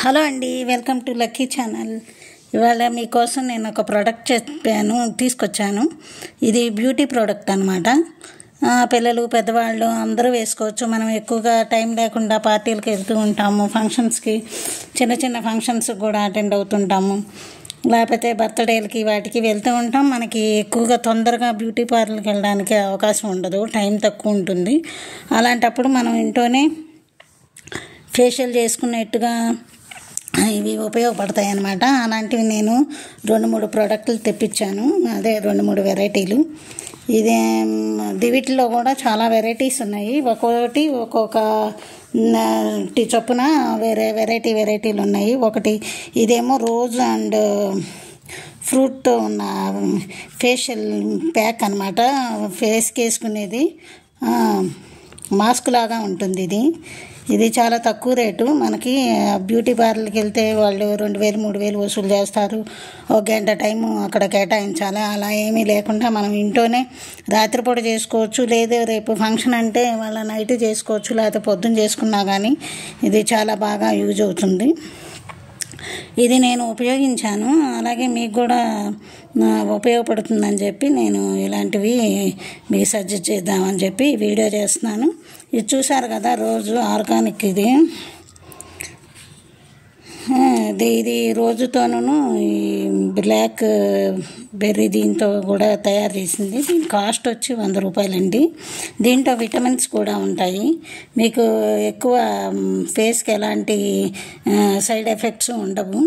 Hello అండి, welcome to lucky channel. ఇవాళ మీకోసం నేను ఒక ప్రోడక్ట్ తీసుకొచ్చాను. ఇది బ్యూటీ ప్రోడక్ట్ అనమాట. పిల్లలు పెద్దవాళ్ళు అందరూ వేసుకోవచ్చు. మనం ఎక్కువగా టైం లేకుండా పార్టీలకు వెళ్తూ ఉంటాము, ఫంక్షన్స్కి, చిన్న చిన్న ఫంక్షన్స్ కూడా అటెండ్ అవుతుంటాము, లేకపోతే బర్త్డేలకి వాటికి వెళ్తూ ఉంటాం. మనకి ఎక్కువగా తొందరగా బ్యూటీ పార్లర్కి వెళ్ళడానికి అవకాశం ఉండదు, టైం తక్కువ ఉంటుంది. అలాంటప్పుడు మనం ఇంట్లోనే ఫేషియల్ చేసుకునేట్టుగా ఇవి ఉపయోగపడతాయి అన్నమాట. అలాంటివి నేను 2-3 ప్రోడక్టులు తెప్పించాను, అదే 2-3 వెరైటీలు. వీటిలో కూడా చాలా వెరైటీస్ ఉన్నాయి. ఒక్కొక్కటి ఒక్కొక్క చొప్పున వేరే వెరైటీలు ఉన్నాయి. ఒకటి ఇదేమో రోజ్ అండ్ ఫ్రూట్తో ఉన్న ఫేషియల్ ప్యాక్ అనమాట. ఫేస్కి వేసుకునేది మాస్క్ లాగా ఉంటుంది. ఇది చాలా తక్కువ రేటు. మనకి బ్యూటీ పార్లర్కి వెళ్తే వాళ్ళు 2000-3000 వసూలు చేస్తారు. ఒక గంట టైము అక్కడ కేటాయించాలి. అలా ఏమీ లేకుండా మనం ఇంట్లోనే రాత్రిపూట చేసుకోవచ్చు, లేదా రేపు ఫంక్షన్ అంటే వాళ్ళ నైట్ చేసుకోవచ్చు, లేకపోతే పొద్దున్న చేసుకున్నా కానీ ఇది చాలా బాగా యూజ్ అవుతుంది. ఇది నేను ఉపయోగించాను, అలాగే మీకు కూడా ఉపయోగపడుతుందని చెప్పి నేను ఇలాంటివి మీకు సజెస్ట్ చేద్దామని చెప్పి వీడియో చేస్తున్నాను. ఇది చూసారు కదా, రోజు ఆర్గానిక్. ఇది రోజుతోనూ ఈ బ్లాక్ బెర్రీ దీంతో కూడా తయారు చేసింది. దీని కాస్ట్ వచ్చి 100 రూపాయలండి. దీంట్లో విటమిన్స్ కూడా ఉంటాయి. మీకు ఎక్కువ ఫేస్కి ఎలాంటి సైడ్ ఎఫెక్ట్స్ ఉండవు.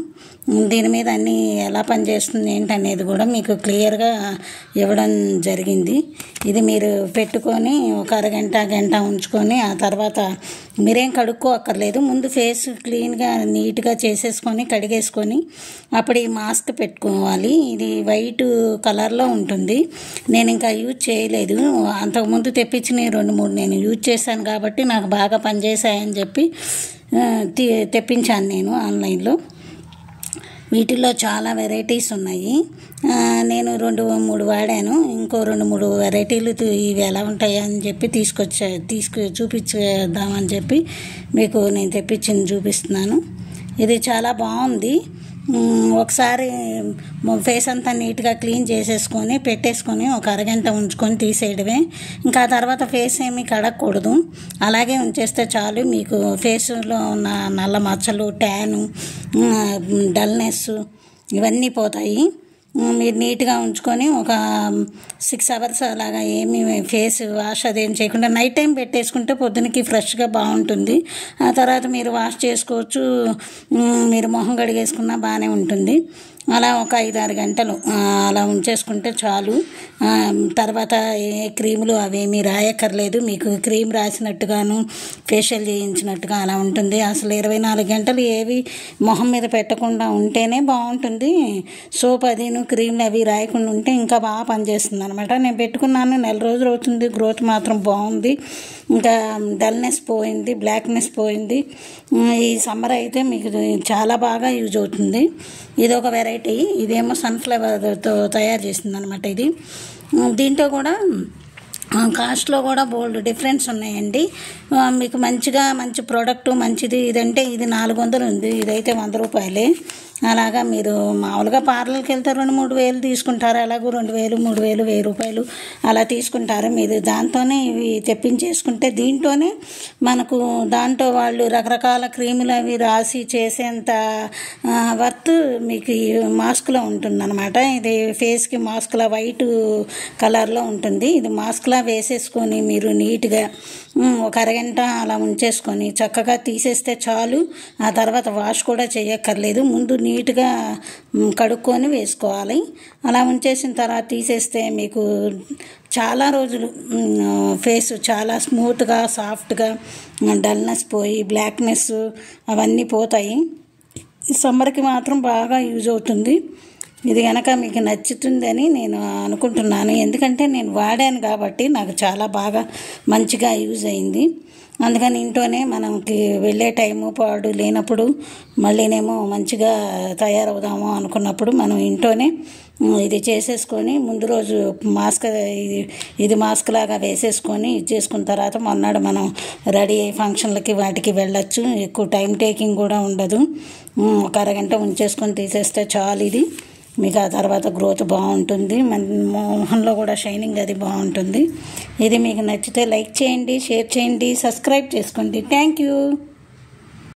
దీని మీద అన్నీ ఎలా పనిచేస్తుంది ఏంటనేది కూడా మీకు క్లియర్గా ఇవ్వడం జరిగింది. ఇది మీరు పెట్టుకొని ఒక గంట ఉంచుకొని ఆ తర్వాత మీరేం కడుక్కోక్కర్లేదు. ముందు ఫేస్ క్లీన్గా నీట్గా చేసేసుకొని కడిగేసుకొని అప్పుడు ఈ మాస్క్ పెట్టుకోవాలి. ఇది వైట్ కలర్లో ఉంటుంది. నేను ఇంకా యూజ్ చేయలేదు. అంతకుముందు తెప్పించిన 2-3 నేను యూజ్ చేశాను కాబట్టి నాకు బాగా పనిచేశాయని చెప్పి తెప్పించాను నేను ఆన్లైన్లో. వీటిల్లో చాలా వెరైటీస్ ఉన్నాయి. నేను 2-3 వాడాను. ఇంకో 2-3 వెరైటీలు ఇవి ఎలా ఉంటాయని చెప్పి చూపించేద్దామని చెప్పి మీకు నేను తెప్పించింది చూపిస్తున్నాను. ఇది చాలా బాగుంది. ఒకసారి ఫేస్ అంతా నీట్గా క్లీన్ చేసేసుకొని పెట్టేసుకొని ఒక అరగంట ఉంచుకొని తీసేయడమే. ఇంకా తర్వాత ఫేస్ ఏమీ కడగకూడదు, అలాగే ఉంచేస్తే చాలు. మీకు ఫేస్లో ఉన్న నల్ల మచ్చలు, ట్యాను, డల్నెస్ ఇవన్నీ పోతాయి. మీరు నీట్గా ఉంచుకొని ఒక 6 అవర్స్ అలాగా ఏమి ఫేస్ వాష్ అదేం చేయకుండా నైట్ టైం పెట్టేసుకుంటే పొద్దునకి ఫ్రెష్గా బాగుంటుంది. ఆ తర్వాత మీరు వాష్ చేసుకోవచ్చు, మీరు మొహం కడిగేసుకున్నా బాగానే ఉంటుంది. అలా ఒక 5-6 గంటలు అలా ఉంచేసుకుంటే చాలు. తర్వాత ఏ క్రీములు అవేమీ రాయక్కర్లేదు. మీకు క్రీమ్ రాసినట్టుగాను ఫేషియల్ చేయించినట్టుగా అలా ఉంటుంది. అసలు 24 గంటలు ఏవి మొహం మీద పెట్టకుండా ఉంటేనే బాగుంటుంది. సోప్ అదిను క్రీమ్లు అవి రాయకుండా ఉంటే ఇంకా బాగా పనిచేస్తుంది అనమాట. నేను పెట్టుకున్నాను, 1 రోజులు అవుతుంది. గ్రోత్ మాత్రం బాగుంది. ఇంకా డల్నెస్ పోయింది, బ్లాక్నెస్ పోయింది. ఈ సమ్మర్ అయితే మీకు చాలా బాగా యూజ్ అవుతుంది. ఇది ఒక వెరైటీ. ఇదేమో సన్ఫ్లవర్తో తయారు చేసింది అనమాట. దీంట్లో కూడా కాస్ట్లో కూడా బోల్డ్ డిఫరెన్స్ ఉన్నాయండి. మీకు మంచి ప్రోడక్ట్ మంచిది ఇదంటే ఇది 400 ఉంది, ఇదైతే 100 రూపాయలే. అలాగా మీరు మామూలుగా పార్లర్కి వెళ్తే 2-3 వేలు తీసుకుంటారు, అలాగూ 2000, 3000, 1000 రూపాయలు అలా తీసుకుంటారు. మీరు దాంతోనే ఇవి తెప్పించేసుకుంటే దీంట్లోనే మనకు దాంట్లో వాళ్ళు రకరకాల క్రీములు అవి రాసి చేసేంత వర్త్ మీకు ఈ మాస్క్లో ఉంటుందన్నమాట. ఇది ఫేస్కి మాస్క్లా వైట్ కలర్లో ఉంటుంది. ఇది మాస్క్లా వేసేసుకొని మీరు నీట్గా ఒక అరగంట అలా ఉంచేసుకొని చక్కగా తీసేస్తే చాలు. ఆ తర్వాత వాష్ కూడా చేయక్కర్లేదు. ముందు నీట్గా కడుక్కొని వేసుకోవాలి. అలా ఉంచేసిన తర్వాత తీసేస్తే మీకు చాలా రోజులు ఫేస్ చాలా స్మూత్గా, సాఫ్ట్గా, డల్నెస్ పోయి బ్లాక్నెస్ అవన్నీ పోతాయి. సమ్మర్కి మాత్రం బాగా యూజ్ అవుతుంది. ఇది కనుక మీకు నచ్చుతుందని నేను అనుకుంటున్నాను. ఎందుకంటే నేను వాడాను కాబట్టి నాకు చాలా బాగా మంచిగా యూజ్ అయింది. అందుకని ఇంట్లోనే మనకి వెళ్ళే టైము పాడు లేనప్పుడు మళ్ళీనేమో మంచిగా తయారవుదాము అనుకున్నప్పుడు మనం ఇంట్లోనే ఇది చేసేసుకొని ముందు రోజు మాస్క్ ఇది మాస్క్ లాగా వేసేసుకొని ఇది చేసుకున్న తర్వాత మొన్నాడు మనం రెడీ అయ్యి ఫంక్షన్లకి వాటికి వెళ్ళచ్చు. ఎక్కువ టైం టేకింగ్ కూడా ఉండదు. ఒక అరగంట ఉంచేసుకొని తీసేస్తే చాలు. ఇది మీకు ఆ తర్వాత గ్రోత్ బాగుంటుంది, మన మొహంలో కూడా షైనింగ్ అది బాగుంటుంది. ఇది మీకు నచ్చితే లైక్ చేయండి, షేర్ చేయండి, సబ్స్క్రైబ్ చేసుకోండి. Thank you.